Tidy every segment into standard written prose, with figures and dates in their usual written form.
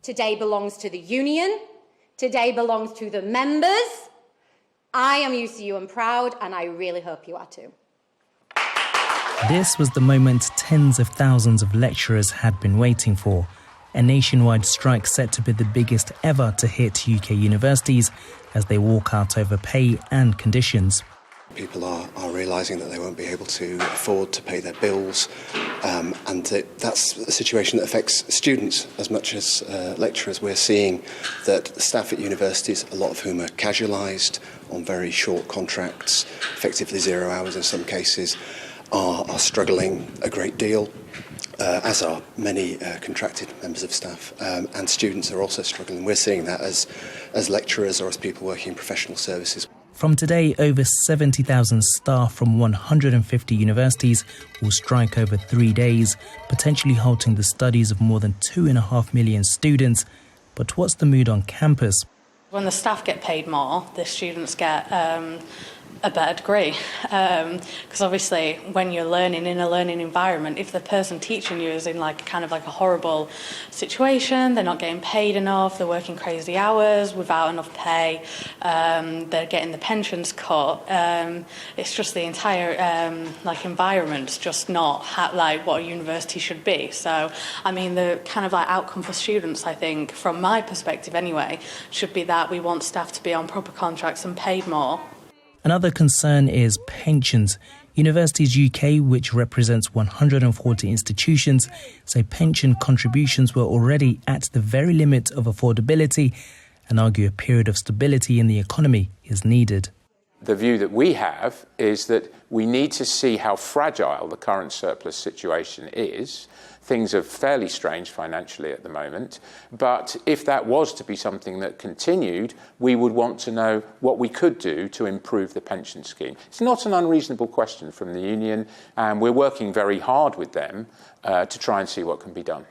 Today belongs to the union. Today belongs to the members. I am UCU and proud, and I really hope you are too. This was the moment tens of thousands of lecturers had been waiting for. A nationwide strike set to be the biggest ever to hit UK universities as they walk out over pay and conditions. People are realising that they won't be able to afford to pay their bills, and that's a situation that affects students as much as lecturers. We're seeing that the staff at universities, a lot of whom are casualised on very short contracts, effectively 0 hours in some cases, are struggling a great deal, as are many contracted members of staff, and students are also struggling. We're seeing that as lecturers or as people working in professional services. From today, over 70,000 staff from 150 universities will strike over 3 days, potentially halting the studies of more than 2.5 million students. But what's the mood on campus? When the staff get paid more, the students get a better degree. Because obviously, when you're learning in a learning environment, if the person teaching you is in a horrible situation, they're not getting paid enough, they're working crazy hours without enough pay, they're getting the pensions cut. It's just the entire environment's just not what a university should be. So, I mean, the outcome for students, I think, from my perspective anyway, should be that we want staff to be on proper contracts and paid more. Another concern is pensions. Universities UK, which represents 140 institutions, say pension contributions were already at the very limit of affordability and argue a period of stability in the economy is needed. The view that we have is that we need to see how fragile the current surplus situation is. Things are fairly strange financially at the moment, but if that was to be something that continued, we would want to know what we could do to improve the pension scheme. It's not an unreasonable question from the union, and we're working very hard with them to try and see what can be done.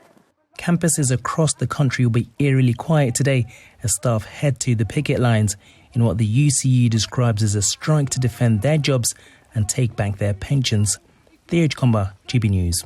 Campuses across the country will be eerily quiet today as staff head to the picket lines in what the UCU describes as a strike to defend their jobs and take back their pensions. Theo Chikomba, GBNews.